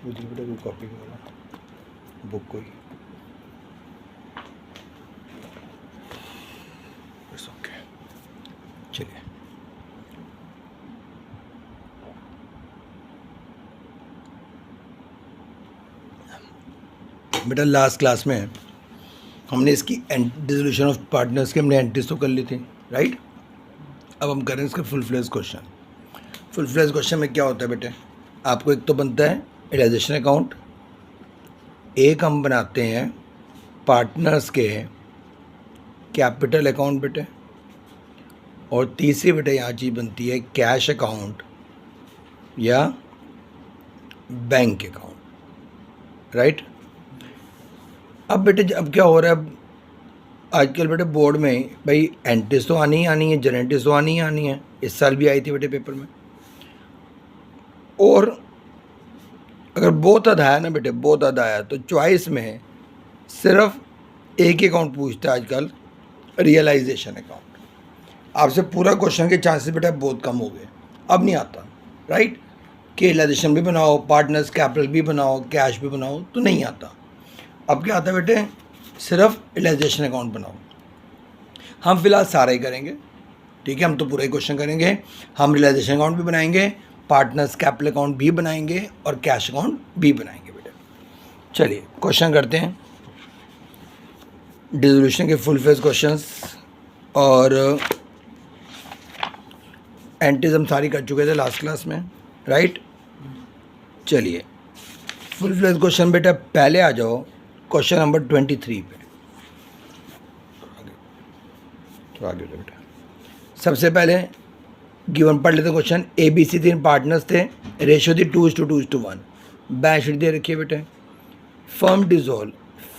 पूछ ली बेटा, कोई कॉपी करो बुक कोई। ओके चलिए, बेटा लास्ट क्लास में हमने इसकी डिसोल्यूशन ऑफ पार्टनर्स की हमने एंट्रीज तो कर ली थी, राइट। अब हम करें इसका full fledged question. Full fledged question में क्या होता है बेटे, आपको एक तो बनता है रियलाइजेशन अकाउंट, एक हम बनाते हैं पार्टनर्स के कैपिटल अकाउंट बेटे, और तीसरी बेटे यहाँ चीज़ बनती है कैश अकाउंट या बैंक अकाउंट, राइट। अब बेटे अब क्या हो रहा है, अब आजकल बेटे बोर्ड में भाई एंट्रीज तो आनी ही आनी है, जनरेटिव तो आनी ही आनी है, इस साल भी आई थी बेटे पेपर में। और अगर बहुत अदा है ना बेटे, बहुत अदा आया तो चॉइस में सिर्फ एक ही अकाउंट पूछता है आजकल, रियलाइजेशन अकाउंट। आपसे पूरा क्वेश्चन के चांसेस बेटा बहुत कम हो गए, अब नहीं आता, राइट। कि रियलाइजेशन भी बनाओ, पार्टनर्स कैपिटल भी बनाओ, कैश भी बनाओ, तो नहीं आता। अब क्या आता है बेटे, सिर्फ रियलाइजेशन अकाउंट बनाओ। हम फिलहाल सारे ही करेंगे, ठीक है, हम तो पूरा ही क्वेश्चन करेंगे। हम रियलाइजेशन अकाउंट भी बनाएंगे, पार्टनर्स कैपिटल अकाउंट भी बनाएंगे और कैश अकाउंट भी बनाएंगे बेटे। चलिए क्वेश्चन करते हैं, डिसोल्यूशन के फुल फेज क्वेश्चंस, और एंट्रीज हम सारी कर चुके थे लास्ट क्लास में, राइट। चलिए फुल फ्लेज क्वेश्चन बेटा पहले आ जाओ क्वेश्चन नंबर 23 पे, तो आगे बेटा सबसे पहले गिवन पढ़ लेते क्वेश्चन। ABC 3 पार्टनर्स थे, रेशियो थी 2:2:1, बैलेंस शीट दे रखी है बेटे। Firm dissolve,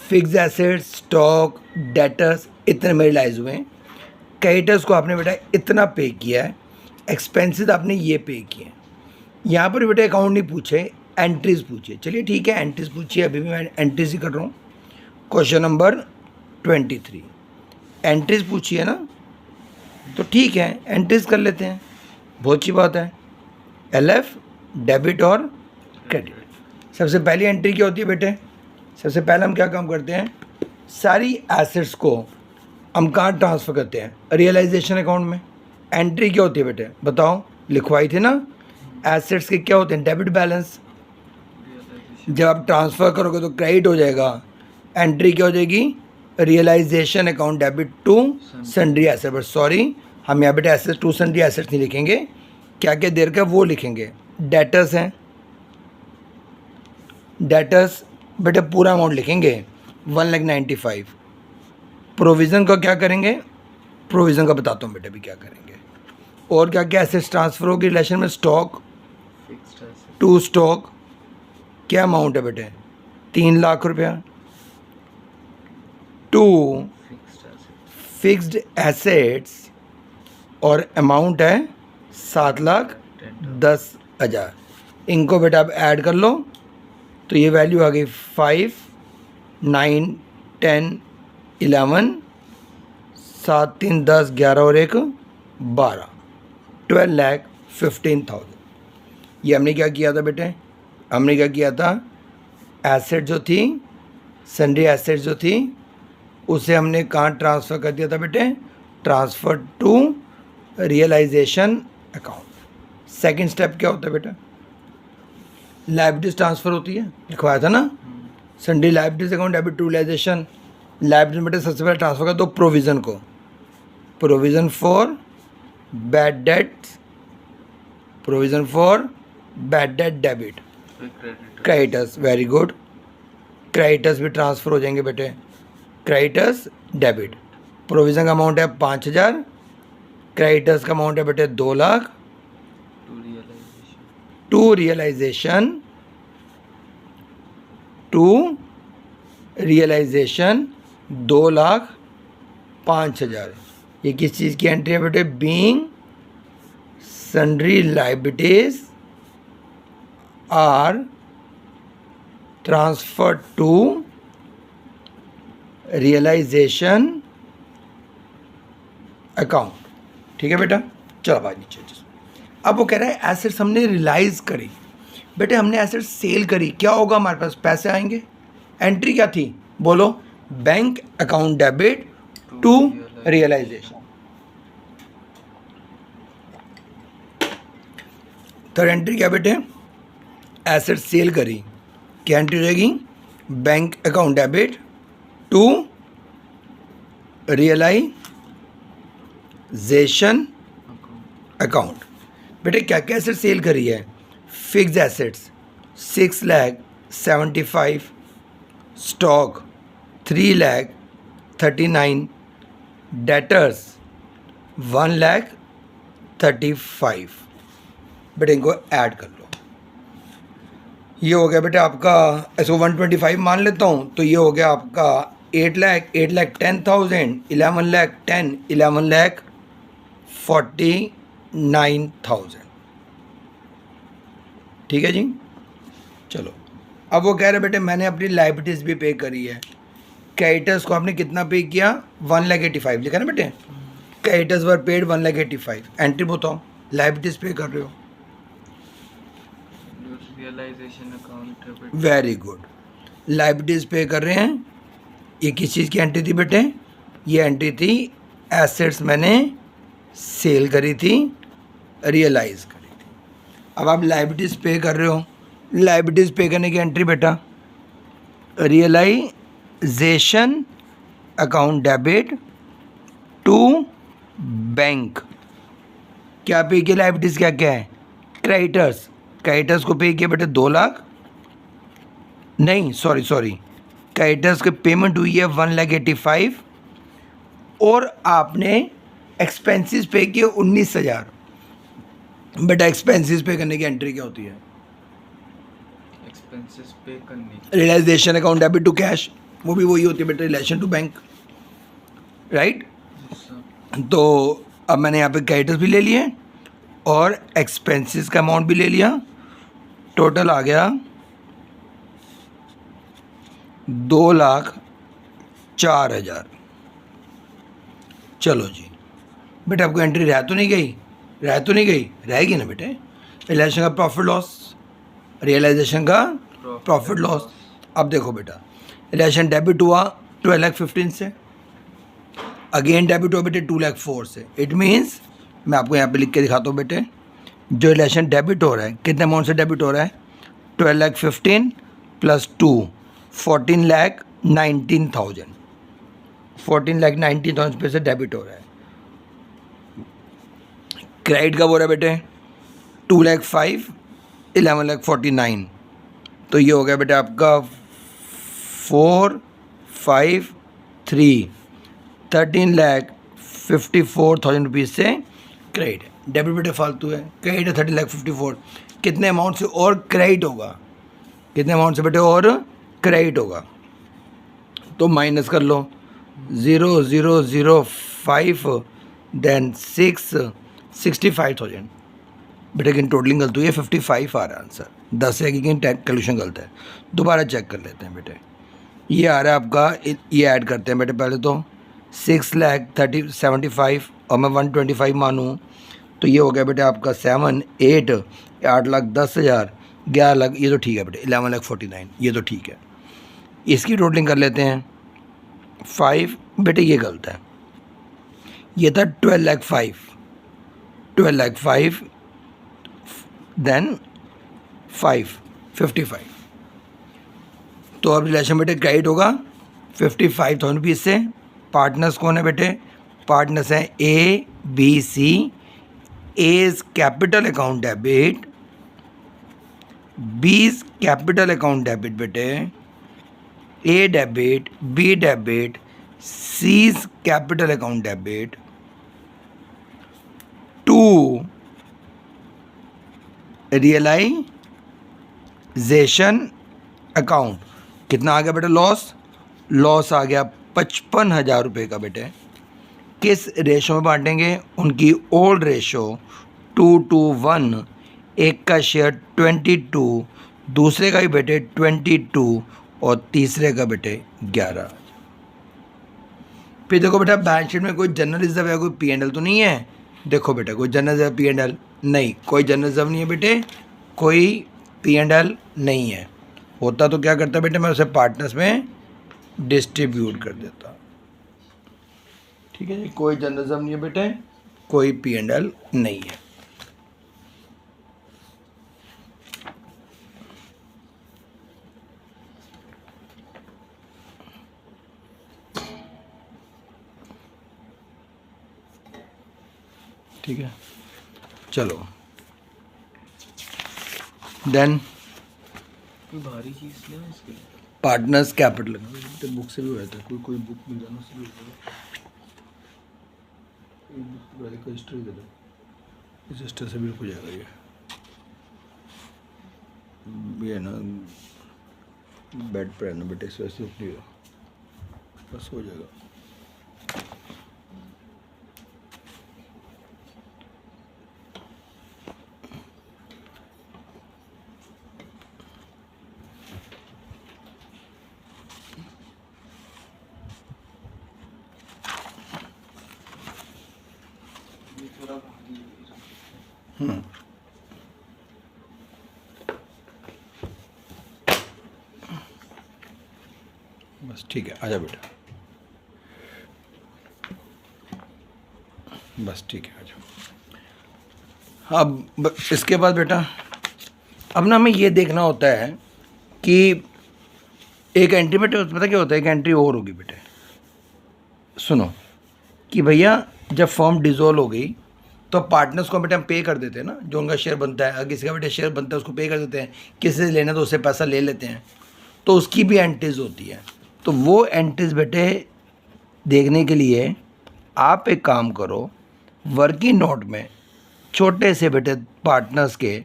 fix assets, stock, debtors इतने में रिलाइज हुए हैं। क्रेडिटर्स को आपने बेटा इतना पे किया है, एक्सपेंसेस आपने ये पे किए। यहाँ पर बेटा अकाउंट नहीं पूछे, एंट्रीज पूछे। चलिए ठीक है, एंट्रीज पूछिए, अभी भी मैं एंट्रीज ही कर रहा हूँ। क्वेश्चन नंबर 23 एंट्रीज पूछिए ना, तो ठीक है एंट्रीज कर लेते हैं, बहुत अच्छी बात है। LF डेबिट और क्रेडिट। सबसे पहली एंट्री क्या होती है बेटे, सबसे पहले हम क्या काम करते हैं, सारी एसेट्स को हम कहाँ ट्रांसफ़र करते हैं, रियलाइजेशन अकाउंट में। एंट्री क्या होती है बेटे बताओ, लिखवाई थी ना, एसेट्स के क्या होते हैं, डेबिट बैलेंस। जब आप ट्रांसफ़र करोगे तो क्रेडिट हो जाएगा, एंट्री क्या हो जाएगी, realisation account debit to sundry asset. But sorry, हम यहाँ बेटे एसेट्स टू सन्ड्री एसेट्स नहीं लिखेंगे, क्या क्या देर का वो लिखेंगे। डेटर्स हैं, डेटर्स बेटे पूरा अमाउंट लिखेंगे 1,95,000। प्रोविज़न का क्या करेंगे, प्रोविज़न का बताता हूँ बेटे भी क्या करेंगे। और क्या क्या एसेट्स ट्रांसफ़र होगी रिलेशन में, स्टॉक, टू स्टॉक क्या अमाउंट है बेटे, 3 लाख रुपया। टू फिक्स्ड एसेट्स और अमाउंट है 7,10,000। इनको बेटा आप ऐड कर लो तो ये वैल्यू आ गई 5, 9, 10, 11, 7, 3, 10, 11 और 1, 12, 12,15,000। ये हमने क्या किया था बेटे, हमने क्या किया था, एसेट जो थी, सन्ड्री एसेट जो थी, उसे हमने कहाँ ट्रांसफ़र कर दिया था बेटे, transfer to realisation account. Second step क्या होता है बेटा, लायबिलिटीज ट्रांसफ़र होती है, लिखवाया था ना, sundry liabilities account debit to realisation. Liability बेटे सबसे पहले ट्रांसफ़र कर दो प्रोविज़न को, provision for bad debts, provision for bad debt debit, creditors, very good. Creditors भी ट्रांसफ़र हो जाएंगे बेटे, क्रेडिटर्स डेबिट। प्रोविज़न का अमाउंट है 5,000, क्रेडिटर्स का अमाउंट है बेटे 2 lakh. To realisation, to realisation 2,05,000। ये किस चीज़ की एंट्री है बेटे, being sundry liabilities are transfer to realisation account. ठीक है बेटा, चलो बात नीचे। अब वो कह रहा है एसेट्स हमने रियलाइज करी, बेटे हमने एसेट सेल करी, क्या होगा हमारे पास, पैसे आएंगे। एंट्री क्या थी बोलो, bank account debit to realisation. Third entry क्या बेटे, एसेट सेल करी, क्या एंट्री हो जाएगी, bank account debit to realisation account. बेटे क्या क्या एसेट सेल करी है, फिक्स एसेट्स 6,75,000, स्टॉक 3,39,000, डेटर्स 1,35,000। बेटे इनको ऐड कर लो, ये हो गया बेटे आपका, ऐसे 125 मान लेता हूँ, तो ये हो गया आपका 8,10,000, 11,10,000, 11,49,000। ठीक है जी। चलो अब वो कह रहे बेटे मैंने अपनी लाइबिलिटीज़ भी पे करी है। क्रेडिटर्स को आपने कितना पे किया, 1,85,000 लिखा ना बेटे, क्रेडिटर्स वर पेड 1,85,000। एंट्री बताओ, लाइबिलिटीज़ पे कर रहे हो, realisation account. Very good, liabilities pay कर रहे हैं। ये किस चीज़ की एंट्री थी बेटे, ये एंट्री थी एसेट्स मैंने सेल करी थी, रियलाइज करी थी। अब आप लाइबिलिटीज़ पे कर रहे हो, लाइबिलिटीज़ पे करने की एंट्री बेटा, realisation account debit to bank. क्या पे किया, लाइबिलिटीज़ क्या क्या है, क्रेडिटर्स, क्रेडिटर्स को पे किया बेटे 2 लाख, नहीं सॉरी क्रेडिटर्स की पेमेंट हुई है 1,85,000, और आपने एक्सपेंसेस पे किए 19,000। बेटा एक्सपेंसेस पे करने की एंट्री क्या होती है, एक्सपेंसेस पे करने, realisation account debit to cash, वो भी वही होती है बेटा, रिलेशन टू बैंक, राइट। तो अब मैंने यहाँ पे क्रेडिटर्स भी ले लिए और एक्सपेंसेस का अमाउंट भी ले लिया, टोटल आ गया 2,04,000। चलो जी बेटे, आपको एंट्री रह तो नहीं गई, रहेगी ना बेटे। रियलाइजेशन का प्रॉफिट लॉस, रियलाइजेशन का प्रॉफिट लॉस। अब देखो बेटा, रियलाइजेशन डेबिट हुआ 12,15,000 से, अगेन डेबिट हुआ बेटे 2,04,000 से। इट मीन्स मैं आपको यहाँ पे लिख के दिखाता हूँ बेटे, जो रिलेशन डेबिट हो रहा है कितने अमाउंट से डेबिट हो रहा है, 12,15,000 प्लस 2 14,19,000, 14,19,000 पे से डेबिट हो रहा है। क्रेडिट कब हो रहा है बेटे, 2,05,000, 11,49,000, तो ये हो गया बेटे आपका 4,53,000, 13,54,000 रुपीज़ से क्रेडिट है। डेबिट बेटे फालतू है, क्रेडिट है 13,54,000, कितने अमाउंट से और क्रेडिट होगा, कितने अमाउंट से बेटे और क्रेडिट होगा, तो माइनस कर लो, 0,005 देन 65,000। बेटे लेकिन टोटलिंग गलत हुई है, 55 आ रहा है आंसर, 10 है लेकिन कैलकुलेशन गलत है। दोबारा चेक कर लेते हैं बेटे, ये आ रहा है आपका, ये ऐड करते हैं बेटे पहले तो 6,75,000 और मैं 125 मानूँ, तो ये हो गया बेटे आपका 8,10,000, 11 लाख, ये तो ठीक है बेटे, 11,49,000, ये तो ठीक है। इसकी टोटलिंग कर लेते हैं 5, बेटे ये गलत है, ये था 12,05,000 देन 55। तो अब रिलेशन बेटे क्रेडिट होगा 55,000 रुपीज़ से। पार्टनर्स कौन है बेटे, पार्टनर्स हैं ABC। A's capital account debit, B's capital account debit बेटे, A debit, B debit, C's capital account debit to realisation account. कितना आ गया बेटे, लॉस आ गया 55,000 रुपये का बेटे। किस रेशो में बांटेंगे, उनकी ओल्ड रेशो 2:1, एक का शेयर 22, दूसरे का भी बेटे 22 और तीसरे का बेटे 11। फिर देखो बेटा बैलेंस शीट में कोई जनरल रिजर्व है, कोई P&L तो नहीं है। देखो बेटा कोई जनरल रिजर्व P&L नहीं, कोई जनरल रिजर्व नहीं है बेटे, कोई P&L नहीं है, होता तो क्या करता बेटे, मैं उसे पार्टनर्स में डिस्ट्रीब्यूट कर देता। ठीक है जी, कोई जर्नलिज्म नहीं है बेटे, कोई P&L नहीं है। ठीक है, चलो देन कोई भारी चीज नहीं है इसके लिए। पार्टनर्स कैपिटल, तो बुक से भी हो जाता है, कोई बुक मिल जाना उससे भी हो जाएगा। एक बुक वाले का हिस्ट्री दे दो, इस हिस्ट्री से भी हो जाएगा ये ना बेड पर है ना बेटे, इस वजह से नहीं हो, बस हो जाएगा। ये थोड़ा भारी है। बस ठीक है, आजा बेटा, बस ठीक है, आजा। अब इसके बाद बेटा, अब ना हमें ये देखना होता है कि एक एंट्री बेटे, पता क्या होता है, एक एंट्री और होगी बेटे, सुनो, कि भैया जब फर्म डिसॉल्व हो गई तो पार्टनर्स को बेटे हम पे कर देते हैं ना, जो उनका शेयर बनता है, अगर किसी का बेटे शेयर बनता है उसको पे कर देते हैं, किसी से लेना तो उससे पैसा ले लेते हैं, तो उसकी भी एंट्रीज होती है। तो वो एंट्रीज बेटे देखने के लिए आप एक काम करो, वर्किंग नोट में छोटे से बेटे पार्टनर्स के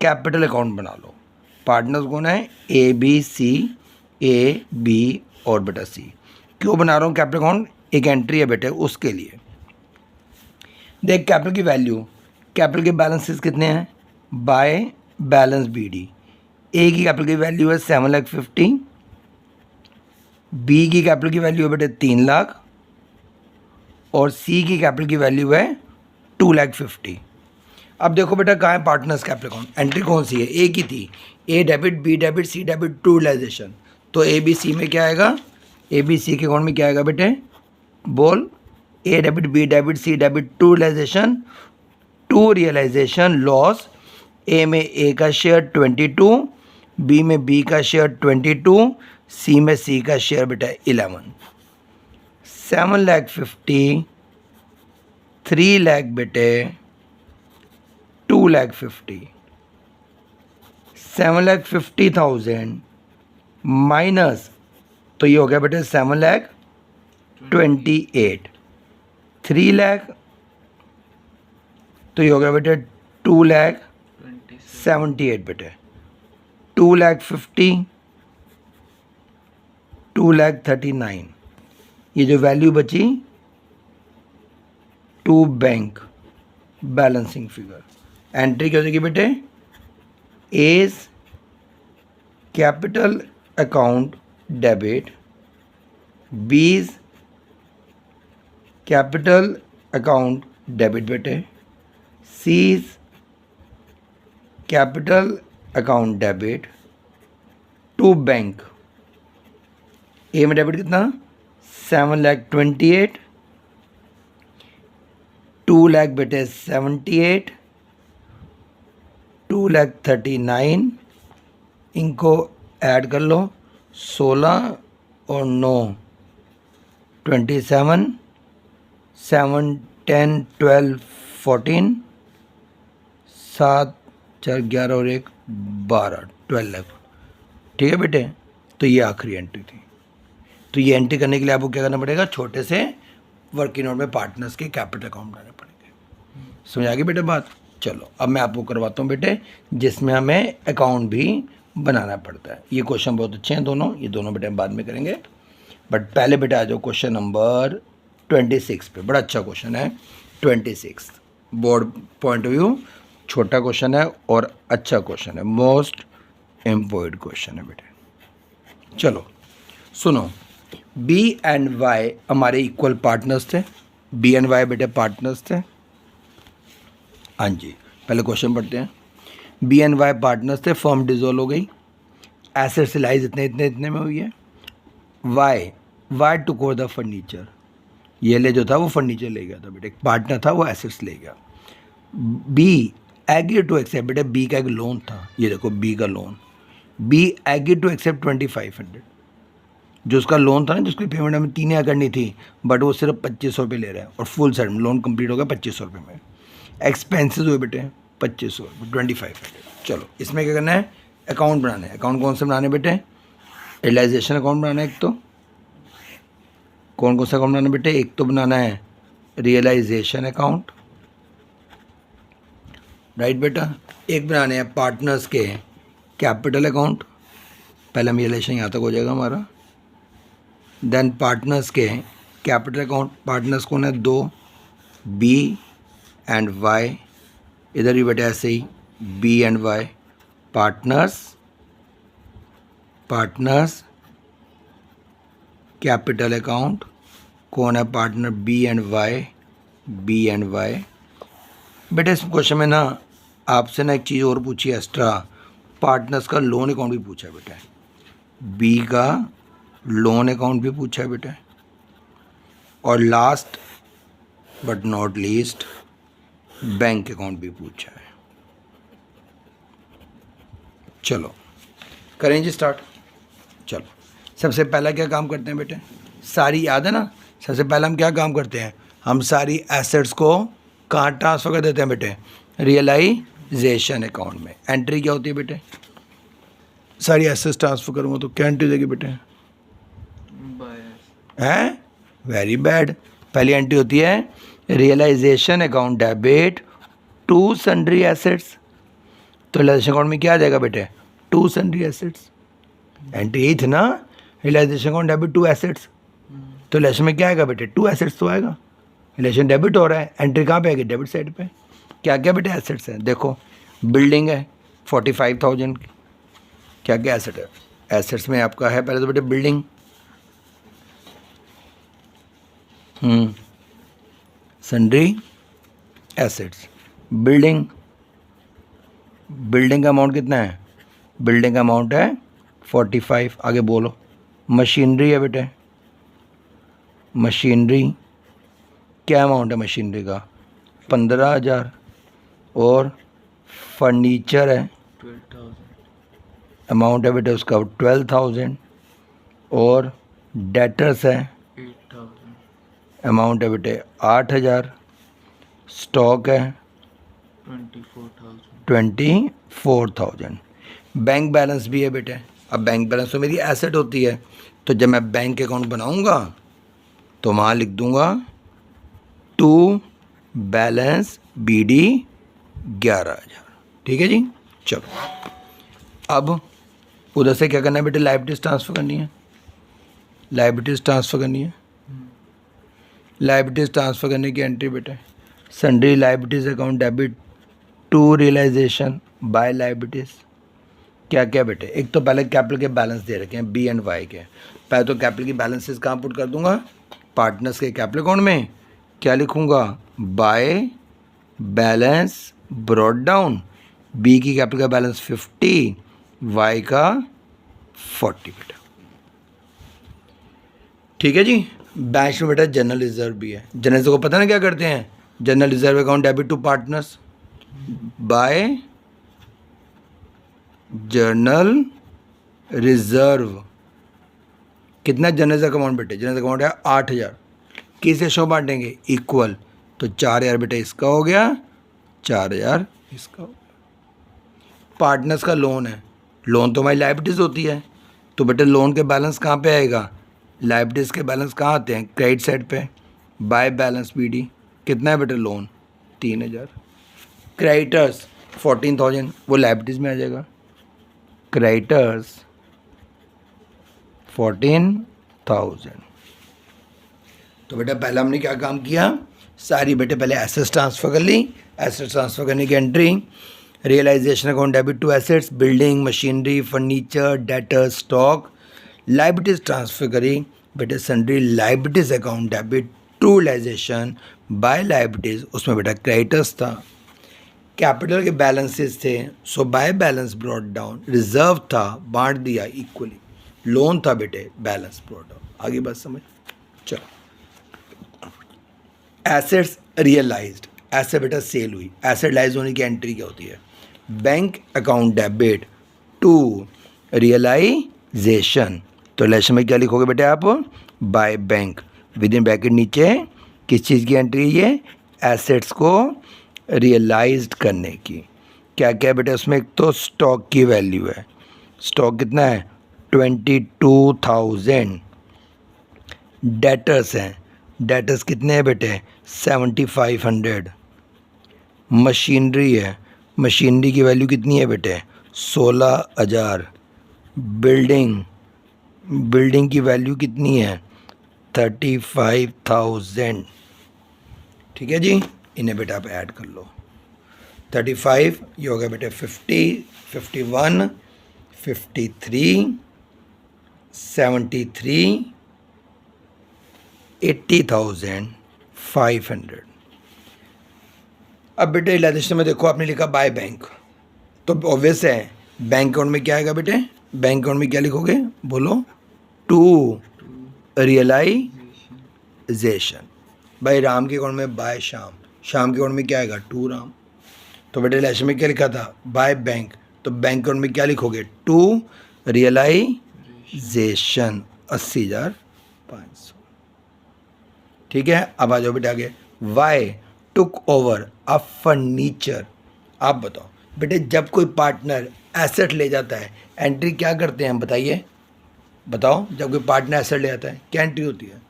कैपिटल अकाउंट बना लो। पार्टनर्स कौन है, A B और बेटा C। क्यों बना रहा हूँ कैपिटल अकाउंट, एक एंट्री है बेटे उसके लिए। देख कैपिटल की वैल्यू, कैपिटल के बैलेंसेस कितने हैं, बाय बैलेंस BD। ए की कैपिटल की वैल्यू है 7,50,000, बी की कैपिटल की वैल्यू है बेटे 3 लाख, और सी की कैपिटल की वैल्यू है 2,50,000। अब देखो बेटा कहाँ है पार्टनर्स कैपिटल अकाउंट, एंट्री कौन सी है, ए की थी, A debit B debit C debit to realisation, तो ABC में क्या आएगा, ABC के अकाउंट में क्या आएगा बेटे, बोल, A debit B debit C debit to realisation loss. A में ए का शेयर 22, बी में बी का शेयर 22, सी में सी का शेयर बेटा 11। 7,50,000, 3 लाख बेटे 2,50,000, 7,50,000 माइनस, तो ये हो गया बेटे 7,28,000, 3 लाख, तो ये हो गया बेटे 2,78,000 बेटे, 2,50,000, 2,39,000, ये जो वैल्यू बची to bank balancing figure. Entry क्या हो जाएगी बेटे, A's capital account debit, B's capital account debit बेटे, C's capital account debit to bank. A में डेबिट कितना, 7,28,000, 2 लाख बेटे 78, 2,39,000, इनको ऐड कर लो, 16 और 9 27, 7 10 12 14, 7 4 11 और 1 12, 12 लाख। ठीक है बेटे, तो ये आखिरी एंट्री थी। तो ये एंट्री करने के लिए आपको क्या करना पड़ेगा, छोटे से वर्किंग नोट में पार्टनर्स के कैपिटल अकाउंट बनाने पड़ेंगे। समझ आ गई बेटे बात। चलो अब मैं आपको करवाता हूँ बेटे जिसमें हमें अकाउंट भी बनाना पड़ता है। ये क्वेश्चन बहुत अच्छे हैं दोनों, ये दोनों बेटे हम बाद में करेंगे, बट पहले बेटे आ जाओ क्वेश्चन नंबर 26 पे। बड़ा अच्छा क्वेश्चन है 26, बोर्ड पॉइंट ऑफ व्यू छोटा क्वेश्चन है और अच्छा क्वेश्चन है, मोस्ट इम्पोर्टेंट क्वेश्चन है बेटे। चलो सुनो, बी एंड वाई हमारे इक्वल पार्टनर्स थे, बी एंड वाई बेटे पार्टनर्स थे। हाँ जी, पहले क्वेश्चन पढ़ते हैं। बी एंड वाई पार्टनर्स थे, फर्म डिजोल्व हो गई, एसेट्स लाइज इतने इतने इतने में हुई है। Y took over the furniture, ये ले जो था वो फर्नीचर ले गया था बेटे, एक पार्टनर था वो एसेट्स ले गया। बी एग्री टू एक्सेप्ट, बेटे बी का एक लोन था, ये देखो बी का loan, B agree to accept 2500, जो उसका लोन था ना जिसकी पेमेंट हमें 3000 करनी थी, बट वो सिर्फ 2500 रुपये ले रहे हैं और फुल सेट लोन कंप्लीट हो गया 2500 रुपये में। एक्सपेंसेस हुए बेटे 2500, 2500। चलो इसमें क्या करना है, अकाउंट बनाना है। अकाउंट कौन से बनाने बेटे, रियलाइजेशन अकाउंट बनाना है एक तो, कौन सा अकाउंट बनाना है बेटे, एक तो बनाना है रियलाइजेशन अकाउंट, राइट बेटा, एक बनाने हैं पार्टनर्स के कैपिटल अकाउंट, पहले हम रियलाइजेशन यहाँ तक हो जाएगा हमारा, देन पार्टनर्स के कैपिटल अकाउंट, पार्टनर्स कौन है, दो, बी एंड वाई, इधर भी बेटा ऐसे ही B and Y, partners capital account, कौन है पार्टनर, बी एंड वाई। बेटा इस क्वेश्चन में ना आपसे ना एक चीज़ और पूछी एक्स्ट्रा, पार्टनर्स का लोन अकाउंट भी पूछा है बेटा, बी का लोन अकाउंट भी पूछा है बेटा, और last but not least bank account भी पूछा है। चलो करें जी स्टार्ट। चलो सबसे पहला क्या काम करते हैं बेटे, सारी याद है ना, सबसे पहला हम क्या काम करते हैं, हम सारी एसेट्स को कहाँ ट्रांसफ़र कर देते हैं बेटे, रियलाइजेशन अकाउंट में। एंट्री क्या होती है बेटे, सारी एसेट्स ट्रांसफ़र करूँगा तो क्या एंट्री देगी बेटे, हैं, वेरी बैड। पहली एंट्री होती है realisation account debit to sundry assets, तो रियलाइजेशन अकाउंट में क्या आ जाएगा बेटे, टू सन्ड्री एसेट्स, एंट्री यही थी ना, realisation account debit to assets, तो रिलेशन में क्या आएगा बेटे, टू एसेट्स तो आएगा, रिलेशन डेबिट हो रहा है, एंट्री कहाँ पे आएगी, डेबिट साइड पे। क्या क्या बेटे एसेट्स हैं, देखो बिल्डिंग है 45,000 की, क्या क्या एसेट है, एसेट्स में आपका है पहले तो बेटे बिल्डिंग, सन्ड्री एसेट्स, बिल्डिंग का अमाउंट कितना है, बिल्डिंग का अमाउंट है 45, आगे बोलो। मशीनरी है बेटे, मशीनरी क्या अमाउंट है मशीनरी का, 15,000, और फर्नीचर है 12,000, अमाउंट है बेटे उसका 12,000, और डेटर्स है 8,000, अमाउंट है बेटे 8,000, स्टॉक है 24,000, 24,000, बैंक बैलेंस भी है बेटे। अब बैंक बैलेंस तो मेरी एसेट होती है, तो जब मैं बैंक अकाउंट बनाऊंगा तो वहाँ लिख दूंगा टू बैलेंस BD 11,000, ठीक है जी। चलो अब उधर से क्या करना है बेटे, लायबिलिटीज ट्रांसफ़र करनी है, लायबिलिटीज ट्रांसफ़र करनी है। लायबिलिटीज ट्रांसफ़र करने की एंट्री बेटे, sundry liabilities account debit to realisation by liabilities, क्या क्या बेटे, एक तो पहले कैपिटल के बैलेंस दे रखे हैं बी एंड वाई के, पहले तो कैपिटल की बैलेंसेस कहाँ पुट कर दूंगा, पार्टनर्स के कैपिटल अकाउंट में, क्या लिखूंगा, by balance brought down, B की कैपिटल का बैलेंस 50, वाई का 40 बेटा, ठीक है जी। बैंक में बेटा जनरल रिजर्व भी है, जनरल रिजर्व को पता है ना क्या करते हैं, general reserve account debit to partners by general reserve, कितना जनरल अकाउंट बेटे, जनरल अकाउंट है 8,000, किस रेशो बांटेंगे, इक्वल, तो 4,000 बेटे इसका हो गया, 4,000 इसका हो गया। पार्टनर्स का लोन है, लोन तो हमारी लायबिलिटीज होती है, तो बेटे लोन के बैलेंस कहाँ पे आएगा, लायबिलिटीज के बैलेंस कहाँ आते हैं, क्रेडिट साइड पे, बाय बैलेंस BD, कितना है बेटे लोन 3,000, क्रेडिटर्स 14,000 वो लायबिलिटीज में आ जाएगा, क्रेडिटर्स 14,000। तो बेटा पहले हमने क्या काम किया, सारी बेटे पहले एसेट्स ट्रांसफ़र कर ली, एसेट्स ट्रांसफ़र करने की entry, realisation account debit to assets, building, machinery, furniture, debtor, stock, liabilities transfer करी बेटे, sundry liabilities account debit to realisation by liabilities, उसमें बेटा क्रेडिटर्स था, कैपिटल के बैलेंसेस थे, so by balance brought down, reserve था बांट दिया इक्वली, लोन था बेटे बैलेंस ब्रॉट डाउन। आगे बात समझ, चलो। एसेट्स रियलाइज्ड, एसेट बेटा सेल हुई, एसेट लाइज होने की एंट्री क्या होती है? Bank account debit to realisation, तो रिलेशन में क्या लिखोगे बेटे आप? By bank, with in bracket नीचे किस चीज़ की एंट्री है? ये एसेट्स को रियलाइज्ड करने की। क्या क्या बेटे उसमें? एक तो स्टॉक की वैल्यू है, स्टॉक कितना है? 22,000। डेटर्स हैं, डेटर्स कितने हैं बेटे? 7,500। मशीनरी है, मशीनरी की वैल्यू कितनी है बेटे? 16,000। बिल्डिंग, बिल्डिंग की वैल्यू कितनी है? 35,000। ठीक है जी, इन्हें बेटा आप ऐड कर लो। 35 ये हो गया बेटे 50, 51, 53, 73, 80,500। अब बेटे रियलाइजेशन में देखो आपने लिखा बाय बैंक, तो ऑब्वियस है बैंक अकाउंट में क्या आएगा बेटे? बैंक अकाउंट में क्या लिखोगे? बोलो। To realisation. भाई राम के अकाउंट में बाय शाम, शाम के अकाउंट में क्या आएगा? टू राम। तो बेटे रिलेशन में क्या लिखा था? बाय बैंक, तो बैंक अकाउंट में क्या लिखोगे? To realisation 80,500। ठीक है, अब आ जाओ बेटे आगे। Y took over a furniture. आप बताओ बेटे, जब कोई पार्टनर एसेट ले जाता है एंट्री क्या करते हैं हम? बताइए, बताओ। जब कोई पार्टनर एसेट ले जाता है क्या एंट्री होती है?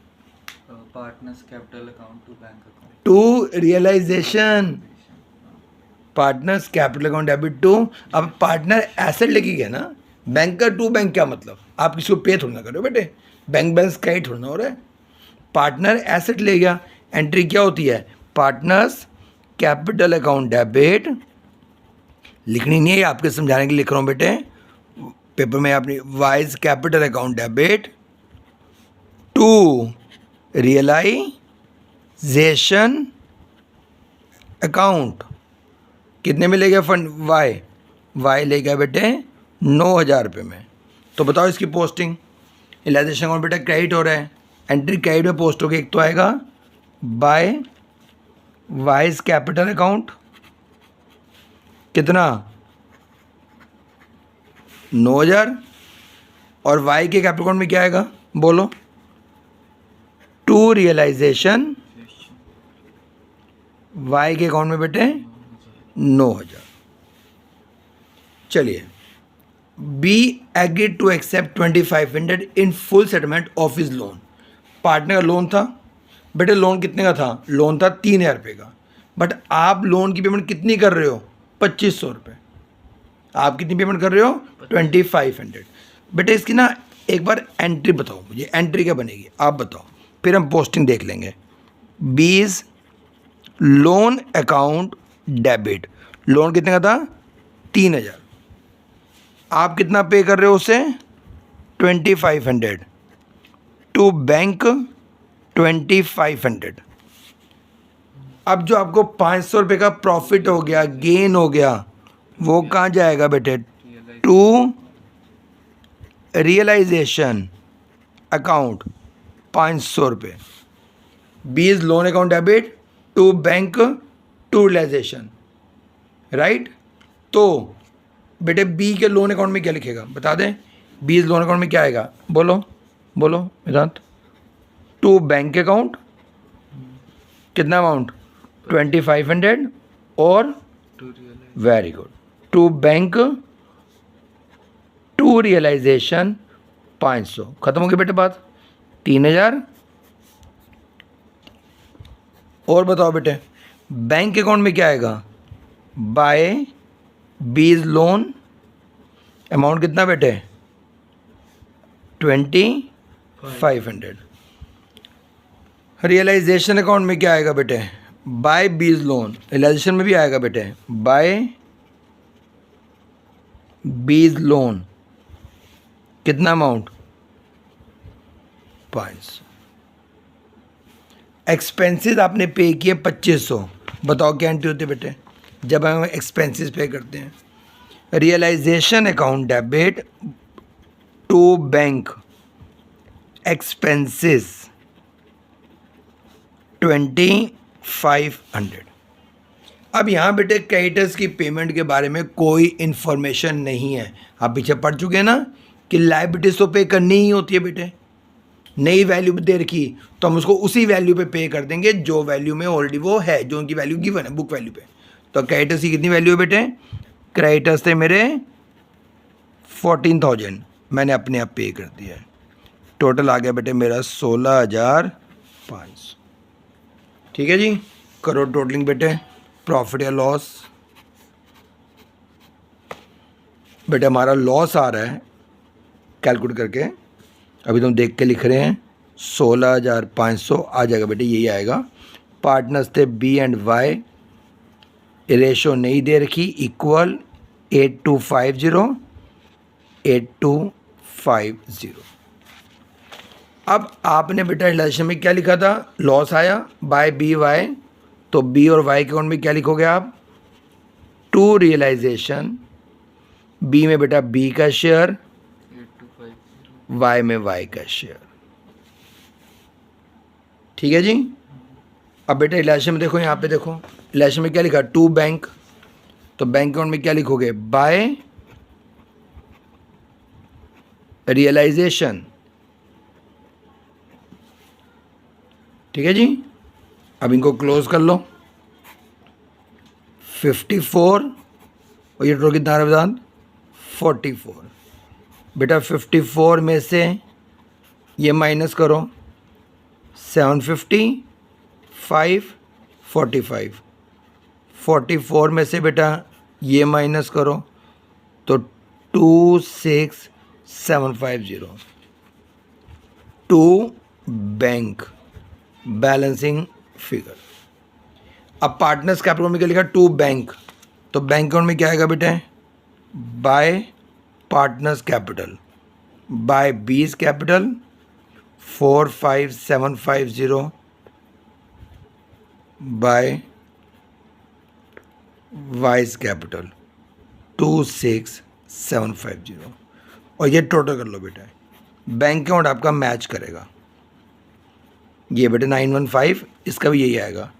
Partners capital account to bank account to realisation, partners capital account debit to. अब पार्टनर एसेट लेके गया ना, बैंक का टू बैंक क्या मतलब? आप किसी को पे थोड़ा ना कर रहे हो बेटे, बैंक बैलेंस का ही थोड़ा ना हो रहा है। पार्टनर एसेट ले गया, एंट्री क्या होती है? Partners capital account debit. लिखनी नहीं है, आपके समझाने के लिए लिख रहा हूँ बेटे, पेपर में आपने Y's capital account debit to realisation account. कितने में ले गया फंड? वाई, वाई ले गया बेटे 9,000 रुपये में। तो बताओ इसकी पोस्टिंग। रियलाइजेशन अकाउंट बेटा क्रेडिट हो रहा है, एंट्री क्रेडिट में पोस्ट हो गई। एक तो आएगा बाय वाइज कैपिटल अकाउंट, कितना? 9,000। और वाई के कैपिटल अकाउंट में क्या आएगा? बोलो। टू रियलाइजेशन, वाई के अकाउंट में बेटे 9,000। चलिए, B agreed to accept 2,500 in full settlement of his loan. Partner का लोन था बेटे, लोन कितने का था? लोन था 3,000 रुपये का, बट आप लोन की पेमेंट कितनी कर रहे हो? 2,500 रुपये। आप कितनी पेमेंट कर रहे हो? 2,500। बेटे इसकी ना एक बार एंट्री बताओ मुझे, एंट्री क्या बनेगी आप बताओ, फिर हम पोस्टिंग देख लेंगे। बीज लोन अकाउंट डेबिट, लोन कितने का था? 3,000। आप कितना पे कर रहे हो उसे? 2,500 टू बैंक 2,500। अब जो आपको 500 रुपये का प्रॉफिट हो गया, गेन हो गया, वो कहाँ जाएगा बेटे? टू रियलाइजेशन अकाउंट 500 रुपये। B's loan account debit to bank to realisation, right. तो बेटे बी के लोन अकाउंट में क्या लिखेगा बता दें? बीज लोन अकाउंट में क्या आएगा? बोलो बोलो वेदांत। टू बैंक अकाउंट कितना अमाउंट? 2,500 और to realise very good to bank to realisation 500। खत्म हो गई बेटे बात। 3,000 और बताओ बेटे बैंक अकाउंट में क्या आएगा? बाय बीज लोन अमाउंट कितना बेटे? 2,500। रियलाइजेशन अकाउंट में क्या आएगा बेटे? बाय बीज लोन, रियलाइजेशन में भी आएगा बेटे बाय बीज लोन, कितना अमाउंट? 500। एक्सपेंसेस आपने पे किए 2,500, बताओ क्या एंट्री होती है बेटे? जब हम एक्सपेंसेस पे करते हैं। Realisation account debit to bank expenses 2500। अब यहाँ बेटे क्रेडिटर्स की पेमेंट के बारे में कोई इन्फॉर्मेशन नहीं है। आप पीछे पढ़ चुके हैं ना कि लायबिलिटीज तो पे करनी ही होती है बेटे, नई वैल्यू दे रखी तो हम उसको उसी वैल्यू पे पे कर देंगे जो वैल्यू में ऑलरेडी वो है, जो उनकी वैल्यू गिवन है बुक वैल्यू पे। तो क्रेडिटर्स की कितनी वैल्यू है बेटे? क्रेडिटर्स थे मेरे 14,000, मैंने अपने आप पे कर दिया है। टोटल आ गया बेटे मेरा 16,500। ठीक है जी, करो टोटलिंग बेटे, प्रॉफिट या लॉस। बेटे हमारा लॉस आ रहा है कैलकुलेट करके, अभी तुम देख के लिख रहे हैं 16,500 आ जाएगा बेटे, यही आएगा। पार्टनर्स थे बी एंड वाई, रेशो नहीं दे रखी, इक्वल 8250। अब आपने बेटा रिलेशन में क्या लिखा था? लॉस आया बाय बी वाई, तो बी और वाई के अकाउंट में क्या लिखोगे आप? टू रियलाइजेशन, बी में बेटा बी का शेयर, 8250। वाई में वाई का शेयर। ठीक है जी। अब बेटा रिलेशन में देखो, यहाँ पे देखो रिलेशन में क्या लिखा? टू बैंक, तो बैंक अकाउंट में क्या लिखोगे? By realisation. ठीक है जी। अब इनको क्लोज कर लो। 54 और ये टोटल कितना रहा? 44। बेटा 54 में से ये माइनस करो, 750, 545। 44 में से बेटा ये माइनस करो तो 26750। To bank balancing figure. अब पार्टनर्स कैपिटल में क्या लिखा? टू बैंक, तो बैंक अकाउंट में क्या आएगा बेटे? By partners capital by B's capital 45750 by Y's capital 26750। और ये टोटल कर लो बेटा, बैंक अकाउंट आपका मैच करेगा। ये बेटे 915, इसका भी यही आएगा।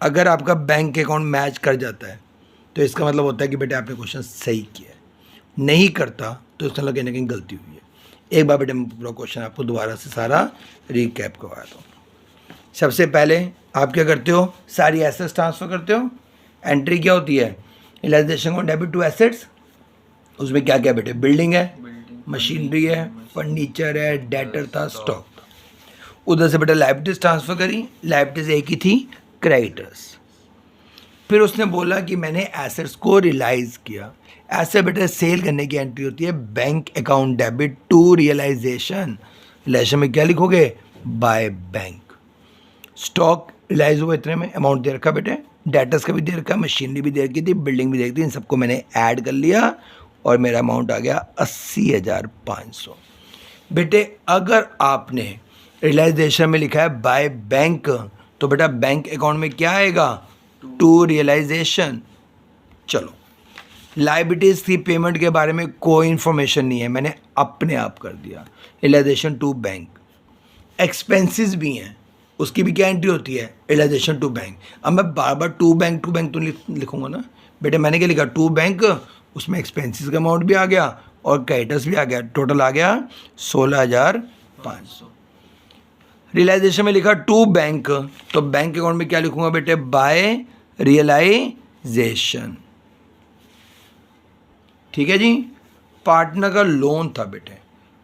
अगर आपका बैंक अकाउंट मैच कर जाता है तो इसका मतलब होता है कि बेटे आपने क्वेश्चन सही किया है, नहीं करता तो इसका मतलब कहीं ना कहीं गलती हुई है। एक बार बेटे मैं पूरा क्वेश्चन आपको दोबारा से सारा रिकैप करवाया था। सबसे पहले आप क्या करते हो? सारी एसेट्स ट्रांसफ़र करते हो। एंट्री क्या होती है? Realisation on debit to assets. उसमें क्या क्या बेटे? बिल्डिंग है, मशीनरी है, फर्नीचर है, डेटर था, स्टॉक। उधर से बेटा लायबिलिटीज ट्रांसफ़र करी, लायबिलिटीज एक ही थी, क्रेडिटर्स। फिर उसने बोला कि मैंने एसेट्स को रियलाइज़ किया। ऐसे बेटा सेल करने की एंट्री होती है bank account debit to realisation. Realisation में क्या लिखोगे? By bank. स्टॉक रियलाइज हुआ इतने में, अमाउंट दे रखा बेटे, डेटर्स का भी दे रखा, मशीनरी भी दे रखी थी, बिल्डिंग भी दे रखी थी, इन सबको मैंने ऐड कर लिया और मेरा अमाउंट आ गया 80,500। बेटे अगर आपने रियलाइजेशन में लिखा है बाय बैंक, तो बेटा बैंक अकाउंट में क्या आएगा? To realisation. चलो, लायबिलिटीज की पेमेंट के बारे में कोई इन्फॉर्मेशन नहीं है, मैंने अपने आप कर दिया। Realisation to bank. एक्सपेंसेस भी हैं, उसकी भी क्या एंट्री होती है? Realisation to bank. अब मैं बार बार टू बैंक तो लिखूंगा ना बेटे, मैंने क्या लिखा? टू बैंक, उसमें एक्सपेंसेस का अमाउंट भी आ गया और क्रेडिटर्स भी आ गया, टोटल आ गया 16,500। रियलाइजेशन में लिखा टू बैंक, तो बैंक अकाउंट में क्या लिखूंगा बेटे? By realisation. ठीक है जी। पार्टनर का लोन था बेटे,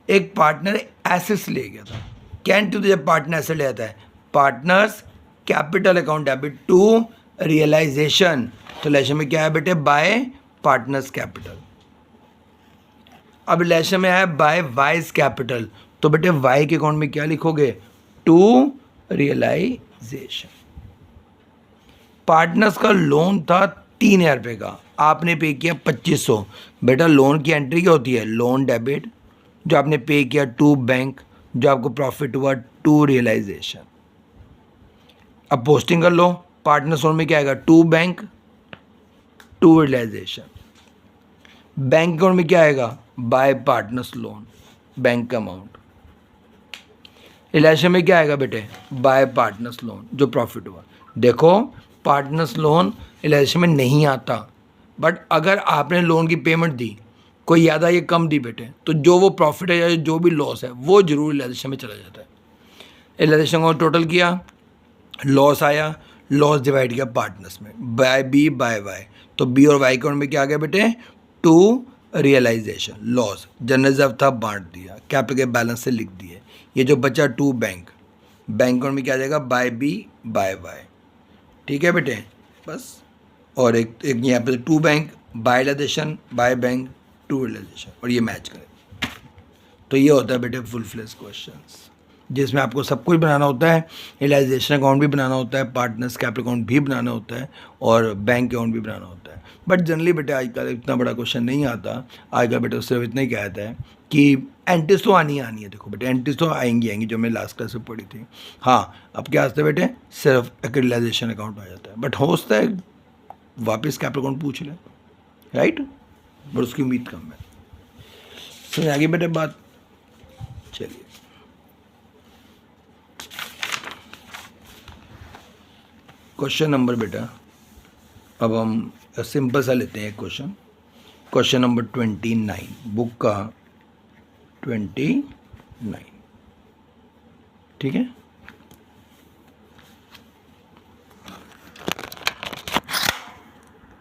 एक पार्टनर एसेट्स ले गया था। कैन टू जब पार्टनर एसेट ले आता है, partners capital account debit to realisation. तो रिलेशन में क्या है बेटे? By partners capital. अब रिलेशन में आया बाय वाइज कैपिटल, तो बेटे वाई के अकाउंट में क्या लिखोगे? To realisation. पार्टनर्स का लोन था 3,000 रुपये का, आपने पे किया 2500। बेटा लोन की एंट्री क्या होती है? लोन डेबिट, जो आपने पे किया टू बैंक, जो आपको प्रॉफिट हुआ टू रियलाइजेशन। अब पोस्टिंग कर लो, पार्टनर्स लोन में क्या आएगा? To bank, to realisation. Bank account में क्या आएगा? By partners loan, bank amount. Realisation में क्या आएगा बेटे? बाय पार्टनर्स लोन, जो प्रॉफिट हुआ। देखो पार्टनर्स लोन रियलाइजेशन में नहीं आता, बट अगर आपने लोन की पेमेंट दी, कोई ज़्यादा ये कम दी बेटे, तो जो वो प्रॉफिट है या जो भी लॉस है वो जरूर रियलाइजेशन में चला जाता है। रियलाइजेशन को टोटल किया, लॉस आया, लॉस डिवाइड किया पार्टनर्स में, बाय बी बाय वाई, तो बी और वाई अकाउंट में क्या आ गया बेटे? To realisation loss. General reserve था, बांट दिया, कैपिटल के बैलेंस से लिख दिए। ये जो बचा टू बैंक, बैंक अकाउंट में क्या आ जाएगा? By B by Y. ठीक है बेटे, बस। और एक यहाँ पे to bank, by realisation by bank, to realisation, और ये मैच करें। तो ये होता है बेटे फुल फ्लेज क्वेश्चंस, जिसमें आपको सब कुछ बनाना होता है। रियलाइजेशन अकाउंट भी बनाना होता है, पार्टनर्स कैपिटल अकाउंट भी बनाना होता है, और बैंक अकाउंट भी बनाना होता है। बट जनरली बेटे आजकल इतना बड़ा क्वेश्चन नहीं आता। आजकल बेटे सिर्फ इतना ही कहता है कि एंट्रीज तो आनी है। देखो बेटे एंट्रीज तो आएंगी जो मैं लास्ट क्लास में पढ़ी थी। हाँ, अब क्या आता है बेटे? सिर्फ एक रियलाइजेशन अकाउंट आ जाता है, बट हो सकता है वापस कैपिटल अकाउंट पूछ ले, राइट? बट उसकी उम्मीद कम है। समझ आ गई बेटे बात? चलिए, क्वेश्चन नंबर बेटा, अब हम सिंपल सा लेते हैं क्वेश्चन। क्वेश्चन नंबर 29, बुक का 29, ठीक है।